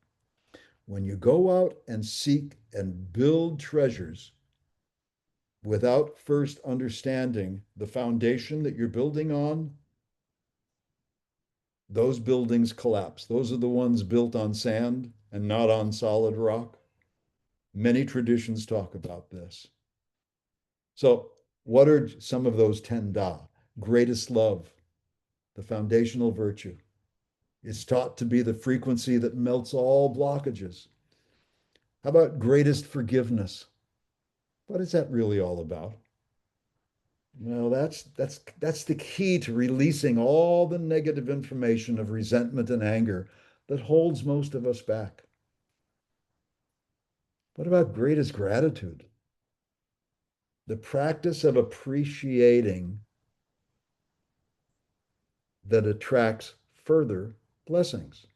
When you go out and seek and build treasures without first understanding the foundation that you're building on, those buildings collapse. Those are the ones built on sand and not on solid rock. Many traditions talk about this. So, what are some of those 10 Da? Greatest love, the foundational virtue. It's taught to be the frequency that melts all blockages. How about greatest forgiveness? What is that really all about? Well, that's the key to releasing all the negative information of resentment and anger that holds most of us back. What about greatest gratitude? The practice of appreciating that attracts further blessings.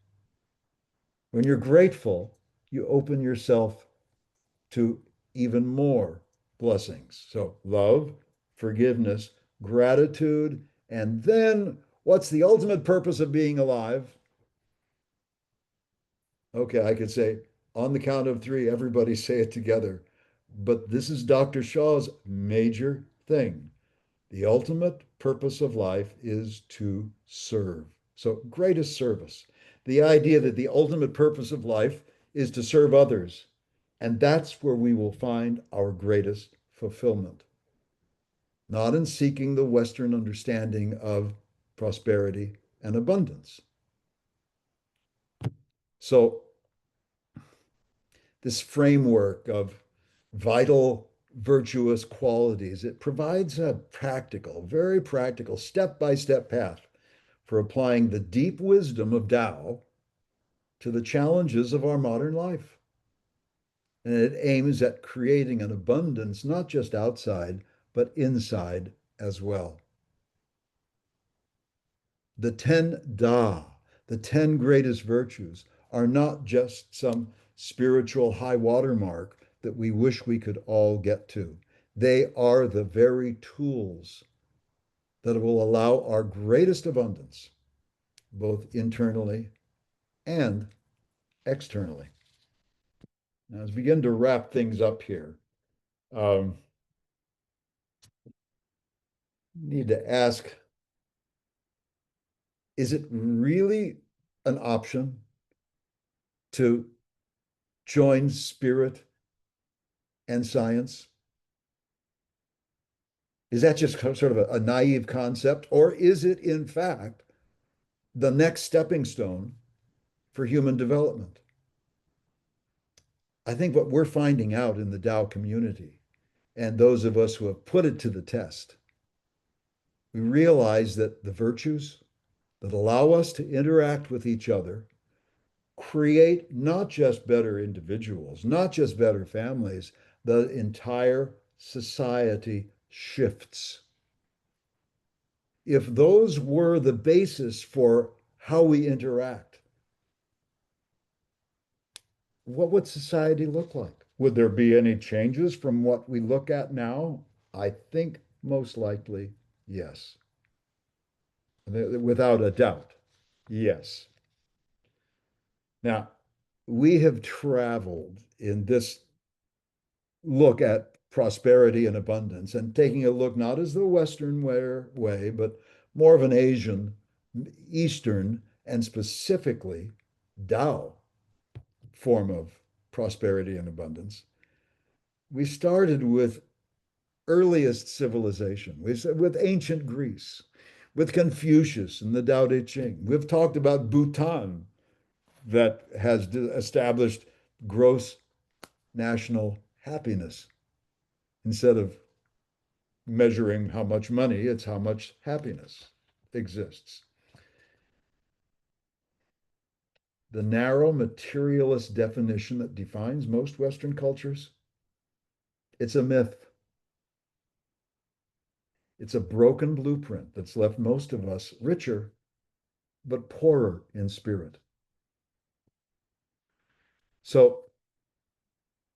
When you're grateful, you open yourself to even more blessings. So, love, forgiveness, gratitude, and then what's the ultimate purpose of being alive? Okay, I could say on the count of three, everybody say it together. But this is Dr. Shaw's major thing. The ultimate purpose of life is to serve. So, greatest service. The idea that the ultimate purpose of life is to serve others. And that's where we will find our greatest fulfillment. Not in seeking the Western understanding of prosperity and abundance. So, this framework of vital virtuous qualities, it provides a practical, very practical, step-by-step path for applying the deep wisdom of Tao to the challenges of our modern life. And it aims at creating an abundance, not just outside, but inside as well. The 10 Da, the 10 greatest virtues, are not just some spiritual high water mark that we wish we could all get to. They are the very tools that will allow our greatest abundance, both internally and externally. Now, as we begin to wrap things up here, need to ask, is it really an option to join spirit and science? Is that just sort of a naive concept, or is it in fact the next stepping stone for human development? I think what we're finding out in the Tao community, and those of us who have put it to the test, we realize that the virtues that allow us to interact with each other create not just better individuals, not just better families, the entire society shifts. If those were the basis for how we interact, what would society look like? Would there be any changes from what we look at now? I think most likely, yes. Without a doubt, yes. Now, we have traveled in this look at prosperity and abundance and taking a look not as the Western way, but more of an Asian, Eastern, and specifically Tao form of prosperity and abundance. We started with earliest civilization. We said with ancient Greece, with Confucius and the Tao Te Ching. We've talked about Bhutan that has established gross national happiness. Instead of measuring how much money, it's how much happiness exists. The narrow materialist definition that defines most Western cultures, it's a myth. It's a broken blueprint that's left most of us richer, but poorer in spirit. So,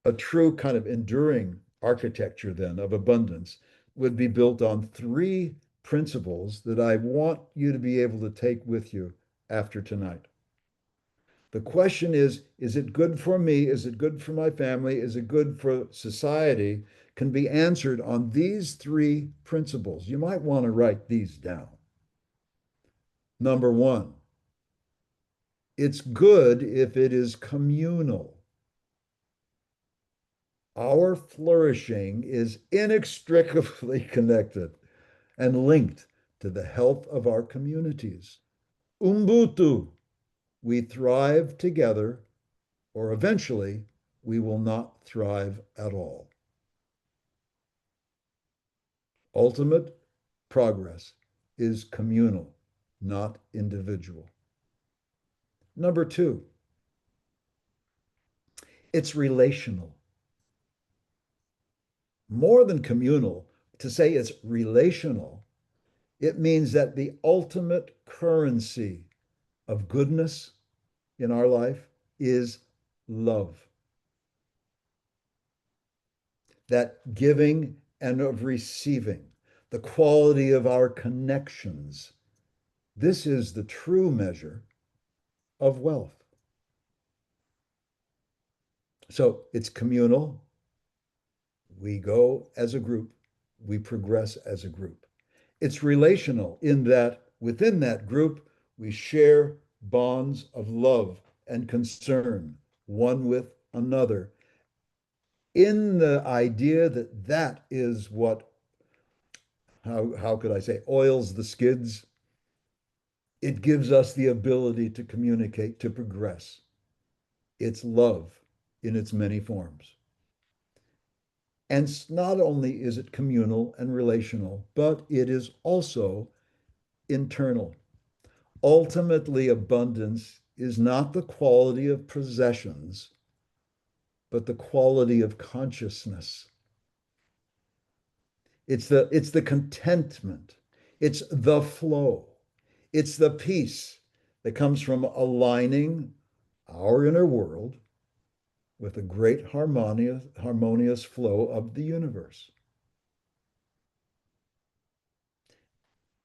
a true kind of enduring architecture then of abundance would be built on three principles that I want you to be able to take with you after tonight. The question is it good for me? Is it good for my family? Is it good for society? Can be answered on these three principles. You might want to write these down. Number one, it's good if it is communal. Our flourishing is inextricably connected and linked to the health of our communities. Ubuntu, we thrive together, or eventually we will not thrive at all. Ultimate progress is communal, not individual. Number two, it's relational. More than communal, to say it's relational, it means that the ultimate currency of goodness in our life is love. That giving and of receiving, the quality of our connections. This is the true measure of wealth. So it's communal. We go as a group, we progress as a group. It's relational in that within that group, we share bonds of love and concern, one with another, in the idea that that is what, how could I say, oils the skids. It gives us the ability to communicate, to progress. It's love in its many forms. And not only is it communal and relational, but it is also internal. Ultimately, abundance is not the quality of possessions, but the quality of consciousness. It's the contentment. It's the flow. It's the peace that comes from aligning our inner world with a great harmonious flow of the universe.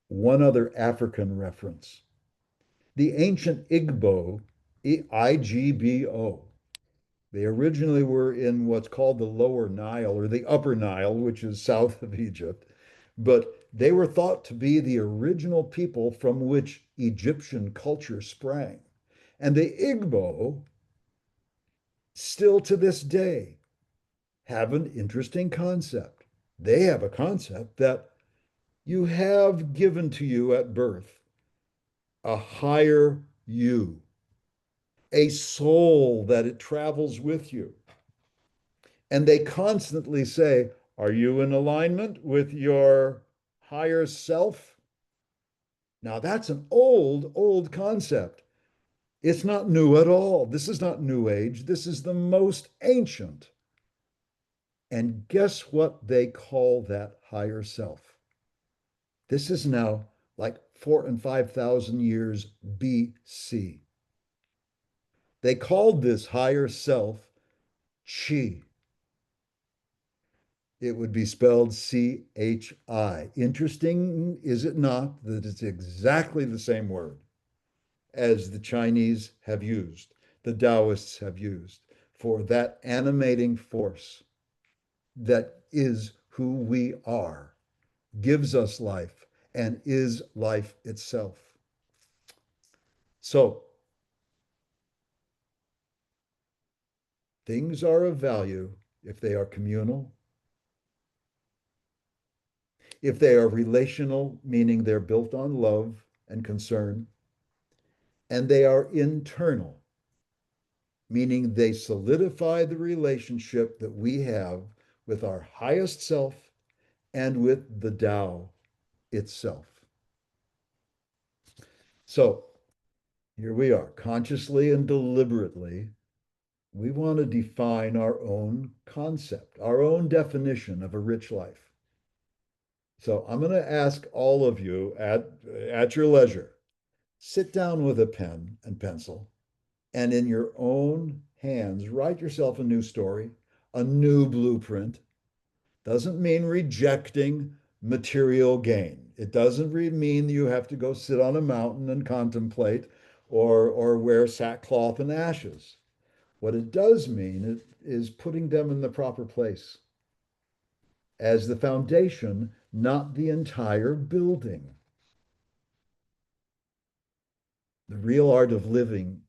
One other African reference. The ancient Igbo, Igbo, they originally were in what's called the Lower Nile or the Upper Nile, which is south of Egypt, but they were thought to be the original people from which Egyptian culture sprang. And the Igbo, still to this day, have an interesting concept. They have a concept that you have given to you at birth a higher you, a soul that it travels with you. And they constantly say, are you in alignment with your higher self? Now, that's an old concept. It's not new at all. This is not New Age. This is the most ancient. And guess what they call that higher self? This is now like 4,000 and 5,000 years BC. They called this higher self chi. It would be spelled CHI. Interesting, is it not, that it's exactly the same word as the Chinese have used, the Taoists have used for that animating force that is who we are, gives us life, and is life itself. So, things are of value if they are communal, if they are relational, meaning they're built on love and concern, and they are internal, meaning they solidify the relationship that we have with our highest self and with the Tao itself. So here we are, consciously and deliberately, we want to define our own concept, our own definition of a rich life. So I'm going to ask all of you at your leisure, sit down with a pen and pencil, and in your own hands, write yourself a new story, a new blueprint. Doesn't mean rejecting material gain. It doesn't mean you have to go sit on a mountain and contemplate or wear sackcloth and ashes. What it does mean is putting them in the proper place as the foundation, not the entire building. The real art of living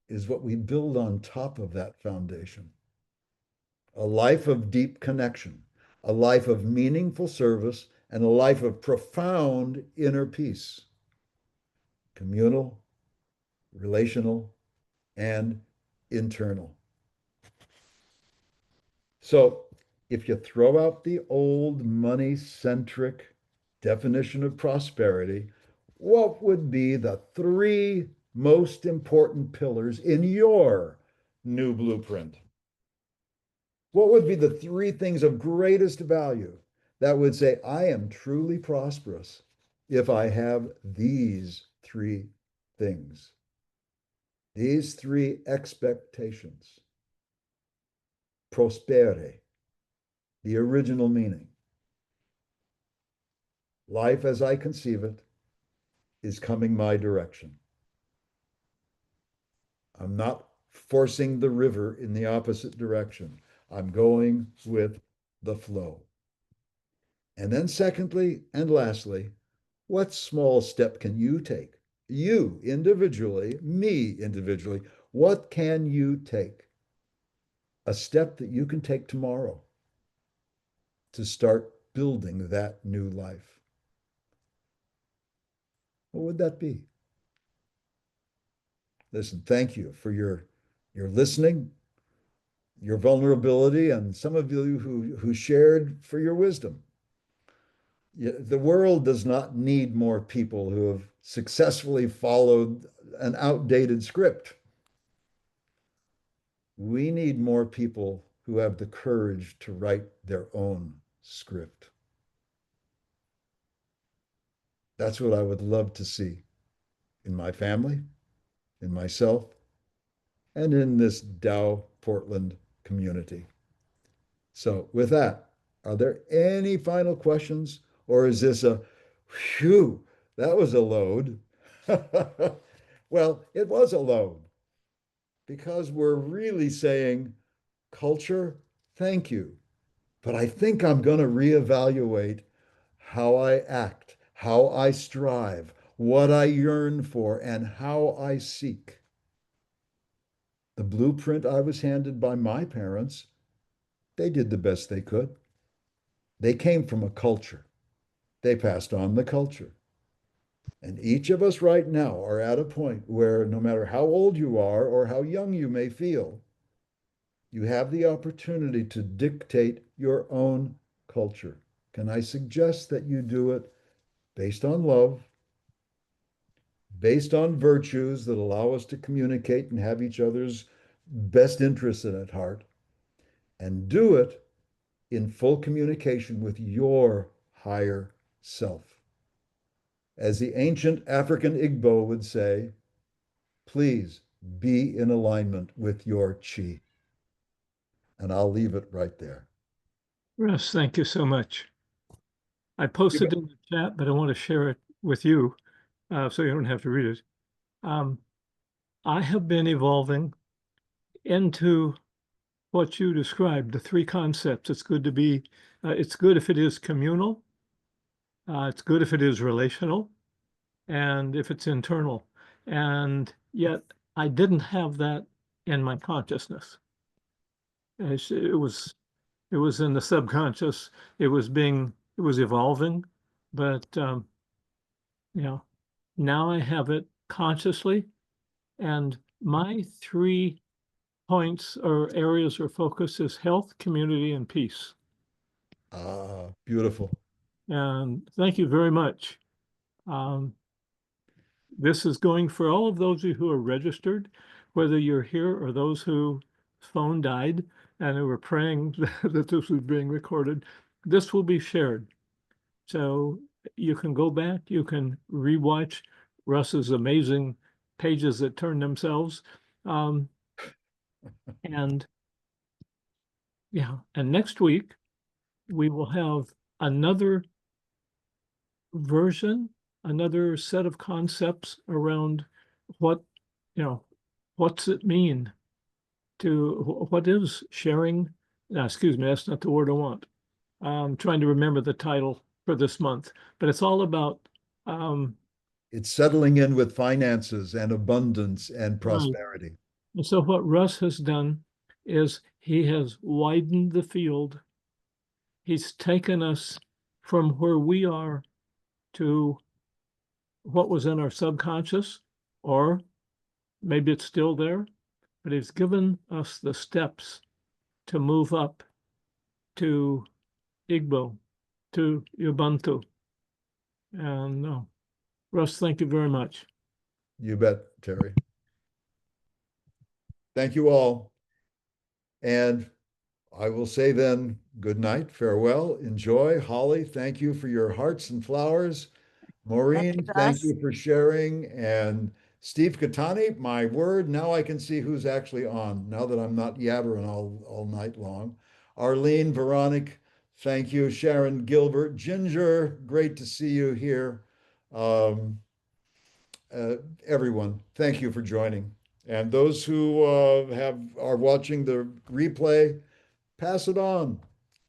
is what we build on top of that foundation. A life of deep connection, a life of meaningful service, and a life of profound inner peace, communal, relational, and internal. So if you throw out the old money-centric definition of prosperity, what would be the three most important pillars in your new blueprint? What would be the three things of greatest value that would say, I am truly prosperous if I have these three things, these three expectations? Prospere, the original meaning. Life as I conceive it is coming my direction. I'm not forcing the river in the opposite direction. I'm going with the flow. And then, secondly and lastly, what small step can you take? You individually, me individually, what can you take? A step that you can take tomorrow to start building that new life. What would that be? Listen, thank you for your listening, your vulnerability, and some of you who shared for your wisdom. The world does not need more people who have successfully followed an outdated script. We need more people who have the courage to write their own script. That's what I would love to see in my family, in myself, and in this Tao Portland community. So with that, are there any final questions, or is this a, phew, that was a load? Well, it was a load because we're really saying, culture, thank you, but I think I'm going to reevaluate how I act, how I strive, what I yearn for, and how I seek. The blueprint I was handed by my parents, they did the best they could. They came from a culture. They passed on the culture. And each of us right now are at a point where no matter how old you are or how young you may feel, you have the opportunity to dictate your own culture. Can I suggest that you do it based on love, based on virtues that allow us to communicate and have each other's best interests at heart, and do it in full communication with your higher self? As the ancient African Igbo would say, please be in alignment with your chi. And I'll leave it right there. Russ, thank you so much. I posted in the chat, but I want to share it with you so you don't have to read it. I have been evolving into what you described, the three concepts. It's good to be, it's good if it is communal, it's good if it is relational, and if it's internal. And yet I didn't have that in my consciousness. It was in the subconscious. It was evolving, but you know, now I have it consciously, and my 3 points or areas or focus is health, community, and peace. Ah, beautiful. And thank you very much. This is going for all of those of you who are registered, whether you're here or those whose phone died and who were praying that this was being recorded. This will be shared. So you can go back, you can rewatch Russ's amazing pages that turn themselves. And yeah, and next week we will have another version, another set of concepts around what, what's it mean to, what is sharing? No, excuse me, that's not the word I want. I'm trying to remember the title for this month, but it's all about It's settling in with finances and abundance and right. prosperity. And so what Russ has done is he has widened the field. He's taken us from where we are to what was in our subconscious, or maybe it's still there, but he's given us the steps to move up to Igbo, to Ubuntu. And Russ, thank you very much. You bet, Terry. Thank you all. And I will say then, good night, farewell, enjoy. Holly, thank you for your hearts and flowers. Maureen, thank Russ. you for sharing. And Steve Katani, my word, now I can see who's actually on, now that I'm not yabbering all night long. Arlene, Veronique, thank you. Sharon Gilbert, Ginger, great to see you here. Um, Everyone, thank you for joining. And those who are watching the replay, pass it on.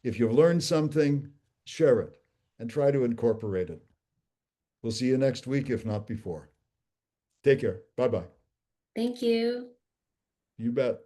If you've learned something, share it and try to incorporate it. We'll see you next week, if not before. Take care. Bye-bye. Thank you. You bet.